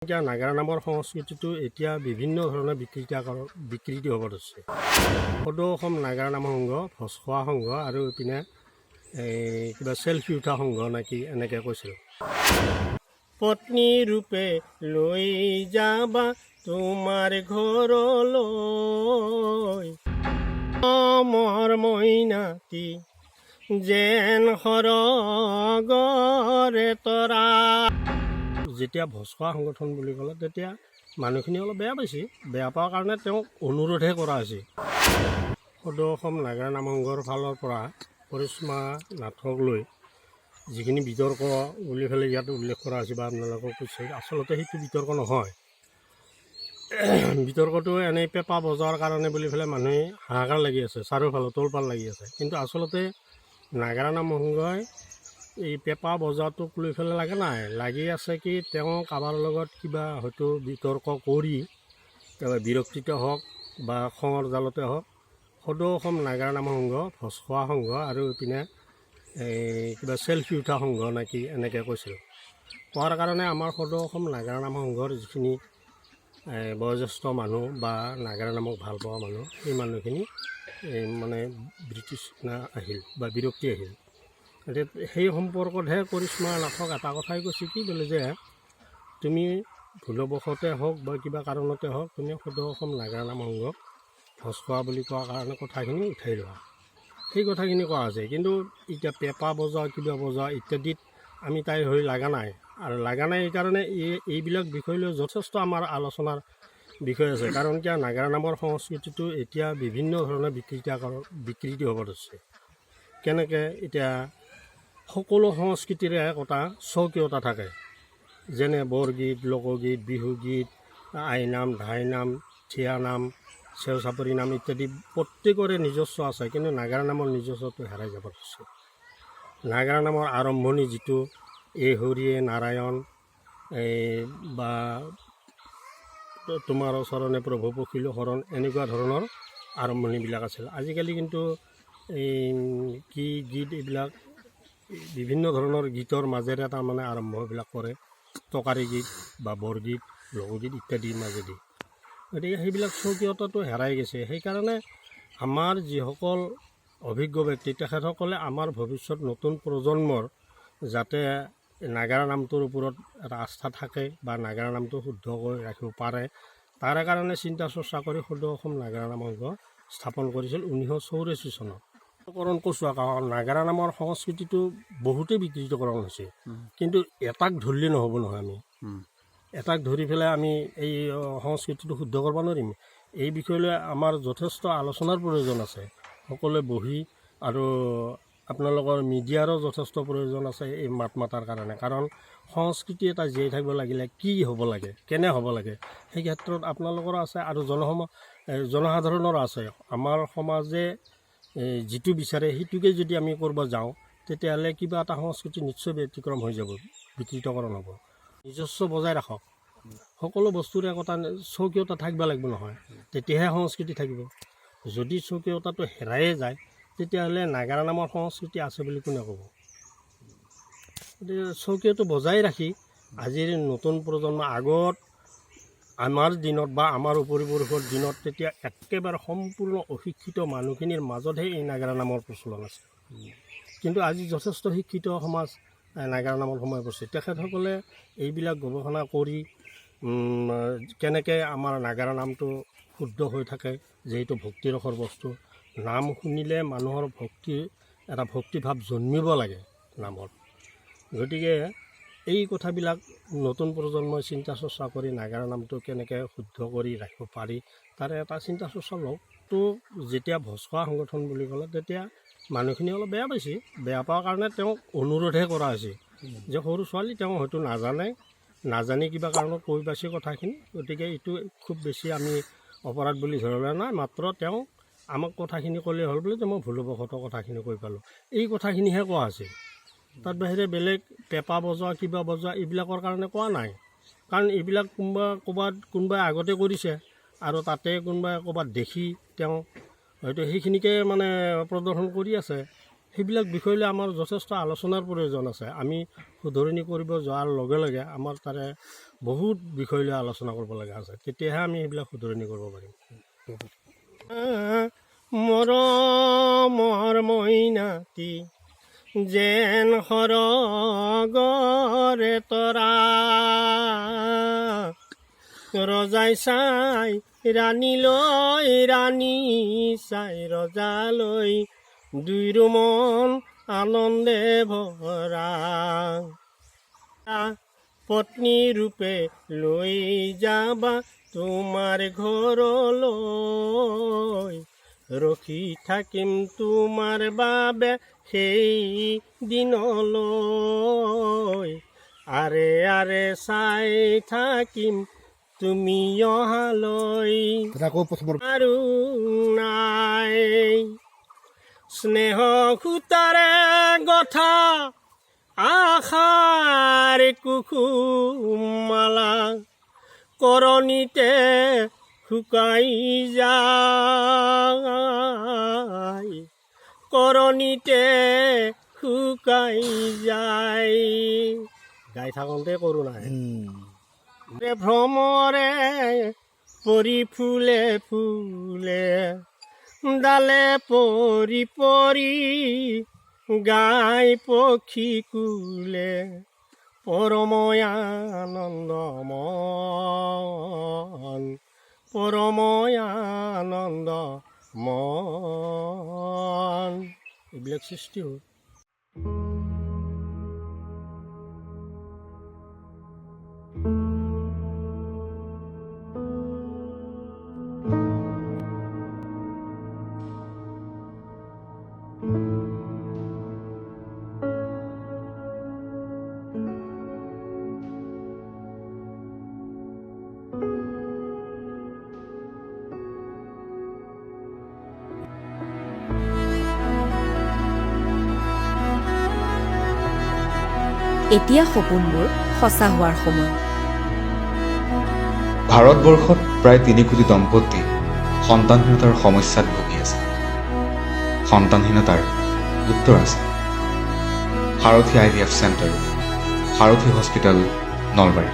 এতিয়া নাগাৰা নামৰ সংস্কৃতিটো এতিয়া বিভিন্ন ধৰণে বিকৃতি হ'ব ধৰিছে। সদৌ অসম নাগাৰা নাম সংঘ, ভোজ খোৱা সংঘ আৰু ইপিনে কিবা চেল্ফি উঠা সংঘ নেকি এনেকৈ কৈছিল। পত্নী ৰূপে লৈ যাবা তোমাৰ ঘৰলৈ, মোৰ মইনাটি যেন সৰগৰে তৰা। যেতিয়া ভোজ খোৱা সংগঠন বুলি ক'লে তেতিয়া মানুহখিনি অলপ বেয়া পাইছে। বেয়া পোৱাৰ কাৰণে তেওঁক অনুৰোধহে কৰা হৈছে। সদৌ অসম নাগাৰা নাম সংঘৰ ফালৰ পৰা কৰিশ্মা নাথক লৈ যিখিনি বিতৰ্ক বুলি পেলাই ইয়াত উল্লেখ কৰা হৈছে বা আপোনালোকক কৈছে, আচলতে সেইটো বিতৰ্ক নহয়। বিতৰ্কটো এনেই পেঁপা বজোৱাৰ কাৰণে বুলি পেলাই মানুহে হাহাকাৰ লাগি আছে, চাৰিওফালে তোলপাল লাগি আছে। কিন্তু আচলতে নাগাৰা নাম সংঘই এই পেঁপা বজাটোক লৈ পেলাই লাগি আছে কি তেওঁ কাৰোবাৰ লগত কিবা হয়তো বিতৰ্ক কৰি বিৰক্তিত হওক বা খঙৰ জালতে হওক সদৌ অসম নাগাৰা নাম সংঘ, ভোজ খোৱা সংঘ আৰু ইপিনে কিবা চেল্ফি উঠা সংঘ নেকি এনেকৈ কৈছিল। কোৱাৰ কাৰণে আমাৰ সদৌ অসম নাগাৰা নাম সংঘৰ যিখিনি বয়োজ্যেষ্ঠ মানুহ বা নাগাৰা নামক ভাল পোৱা মানুহ, সেই মানুহখিনি মানে ব্ৰিটিছ আহিল বা বিৰক্তি আহিল। সেই সম্পৰ্কতহে কৰিশ্মা নাথক এটা কথাই কৈছে কি বোলে যে তুমি ভুলবশতে হওক বা কিবা কাৰণতে হওক তুমি সদৌ অসম নাগাৰা নাম সংঘক ভোজ খোৱা বুলি কোৱাৰ কাৰণে কথাখিনি উঠাই লোৱা। সেই কথাখিনি কোৱা হৈছে। কিন্তু এতিয়া পেঁপা বজোৱা কিবা বজোৱা ইত্যাদিত আমি তাই হৈ লগা নাই। আৰু লগা নাই এইকাৰণে এইবিলাক বিষয় লৈ যথেষ্ট আমাৰ আলোচনাৰ বিষয় আছে। কাৰণ কিয় নাগাৰা নামৰ সংস্কৃতিটো এতিয়া বিভিন্ন ধৰণে বিকৃতি হ'ব ধৰিছে। কেনেকৈ এতিয়া সকলো সংস্কৃতিৰে একোটা স্বকীয়তা থাকে, যেনে বৰগীত, লোকগীত, বিহুগীত, আইনাম, ধাইনাম, থিয়ানাম, চেও চাপৰি নাম ইত্যাদি প্ৰত্যেকৰে নিজস্ব আছে। কিন্তু নাগাৰা নামৰ নিজস্বটো হেৰাই যাব ধৰিছে। নাগাৰা নামৰ আৰম্ভণি যিটো এই হৰিয়ে নাৰায়ণ বা তোমাৰ চৰণে প্ৰভু পখিলো শৰণ এনেকুৱা ধৰণৰ আৰম্ভণিবিলাক আছিল। আজিকালি কিন্তু এই কি গীত এইবিলাক বিভিন্ন ধৰণৰ গীতৰ মাজেৰে তাৰমানে আৰম্ভবিলাক কৰে, টকাৰী গীত বা বৰগীত, লোকগীত ইত্যাদিৰ মাজেদি। গতিকে সেইবিলাক স্বকীয়তাটো হেৰাই গৈছে। সেইকাৰণে আমাৰ যিসকল অভিজ্ঞ ব্যক্তি তেখেতসকলে আমাৰ ভৱিষ্যত নতুন প্ৰজন্মৰ যাতে নাগাৰা নামটোৰ ওপৰত এটা আস্থা থাকে বা নাগাৰা নামটো শুদ্ধ কৰি ৰাখিব পাৰে, তাৰে কাৰণে চিন্তা চৰ্চা কৰি সদৌ অসম নাগাৰা নাম সংঘ স্থাপন কৰিছিল 1984 চনত। নাগাৰা নামৰ সংস্কৃতিটো বহুতেই বিকৃতকৰণ হৈছে। কিন্তু এটাক ধৰিলে নহ'ব নহয়। আমি এটাক ধৰি পেলাই আমি এই সংস্কৃতিটো শুদ্ধ কৰিব নোৱাৰিম। এই বিষয়লৈ আমাৰ যথেষ্ট আলোচনাৰ প্ৰয়োজন আছে, সকলোৱে বহি। আৰু আপোনালোকৰ মিডিয়াৰো যথেষ্ট প্ৰয়োজন আছে এই মাত মাতাৰ কাৰণে। কাৰণ সংস্কৃতি এটা জীয়াই থাকিব লাগিলে কি হ'ব লাগে, কেনে হ'ব লাগে, সেই ক্ষেত্ৰত আপোনালোকৰো আছে আৰু জনসাধাৰণৰো আছে। আমাৰ সমাজে যিটো বিচাৰে সেইটোকে যদি আমি কৰিব যাওঁ তেতিয়াহ'লে কিবা এটা সংস্কৃতি নিশ্চয় ব্যতিক্ৰম হৈ যাব, বিকৃতকৰণ হ'ব। নিজস্ব বজাই ৰাখক। সকলো বস্তুৰে একোটা স্বকীয়তা থাকিব লাগিব নহয়, তেতিয়াহে সংস্কৃতি থাকিব। যদি স্বকীয়তাটো হেৰায়ে যায় তেতিয়াহ'লে নাগাৰা নামৰ সংস্কৃতি আছে বুলি কোনে ক'ব? গতিকে স্বকীয়টো বজাই ৰাখি আজিৰ নতুন প্ৰজন্ম আগত আমাৰ দিনত বা আমাৰ উপৰিপুৰুষৰ দিনত তেতিয়া একেবাৰে সম্পূৰ্ণ অশিক্ষিত মানুহখিনিৰ মাজতহে এই নাগাৰা নামৰ প্ৰচলন আছে। কিন্তু আজি যথেষ্ট শিক্ষিত সমাজ নাগাৰা নামত সোমাই পৰিছে। তেখেতসকলে এইবিলাক গৱেষণা কৰি কেনেকৈ আমাৰ নাগাৰা নামটো শুদ্ধ হৈ থাকে, যিহেতু ভক্তিৰসৰ বস্তু। নাম শুনিলে মানুহৰ এটা ভক্তিভাৱ জন্মিব লাগে নামত। গতিকে এই কথাবিলাক নতুন প্ৰজন্মই চিন্তা চৰ্চা কৰি নাগাৰা নামটো কেনেকৈ শুদ্ধ কৰি ৰাখিব পাৰি তাৰে এটা চিন্তা চৰ্চা লওক। তো যেতিয়া ভোজ খোৱা সংগঠন বুলি ক'লে তেতিয়া মানুহখিনি অলপ বেয়া পাইছে। বেয়া পোৱাৰ কাৰণে তেওঁক অনুৰোধহে কৰা হৈছে যে সৰু ছোৱালী তেওঁ হয়তো নাজানি কিবা কাৰণত কৈ পাইছে কথাখিনি। গতিকে এইটো খুব বেছি আমি অপৰাধ বুলি ধৰিলে নাই, মাত্ৰ তেওঁ আমাক কথাখিনি ক'লেই হ'ল বুলি যে মই ভুলবশতঃ কথাখিনি কৈ পালোঁ, এই কথাখিনিহে কোৱা হৈছে। তাত বাহিৰে বেলেগ পেঁপা বজোৱা কিবা বজোৱা এইবিলাকৰ কাৰণে কোৱা নাই। কাৰণ এইবিলাক কোনোবাই আগতে কৰিছে আৰু তাতে কোনোবাই ক'ৰবাত দেখি তেওঁ হয়তো সেইখিনিকে মানে প্ৰদৰ্শন কৰি আছে। সেইবিলাক বিষয় লৈ আমাৰ যথেষ্ট আলোচনাৰ প্ৰয়োজন আছে। আমি শুধৰণি কৰিব যোৱাৰ লগে লগে আমাৰ তাৰে বহুত বিষয় লৈ আলোচনা কৰিব লগা আছে, তেতিয়াহে আমি সেইবিলাক শুধৰণি কৰিব পাৰিম। মৰমৰ মইনাটি যেন সৰগৰে তৰা, ৰজাই চাই ৰাণীলৈ, ৰাণী চাই ৰজালৈ, দুয়ো মন আনন্দে ভৰা। পত্নী ৰূপে লৈ যাবা তোমাৰ ঘৰলৈ, ৰখি থাকিম তোমাৰ বাবে সেই দিনলৈ। আৰে আৰে চাই থাকিম তুমি অহালৈ, আৰু নাই স্নেহ সূতাৰে গথা আশাৰ কুসুমালা, কৰণীতে শুকাই যায়, কৰণীতে শুকাই যায়। গাই থাকোঁতে কৰোঁ নাই ভ্ৰমৰে পৰি ফুলে ফুলে, ডালে পৰি পৰি গাই পক্ষী কুলে, পৰময়ানন্দ মন, পৰময়ানন্দ মন, এইবিলাক সৃষ্টি হ'ল। এতিয়া সপোনবোৰ সঁচা হোৱাৰ সময়। ভাৰতবৰ্ষত প্ৰায় ৩ কোটি দম্পতী সন্তানহীনতাৰ সমস্যাত ভুগি আছে। সন্তানহীনতাৰ উত্তৰ আছে। সাৰথী IVF চেণ্টাৰ, সাৰথী হস্পিটেল, নলবাৰী।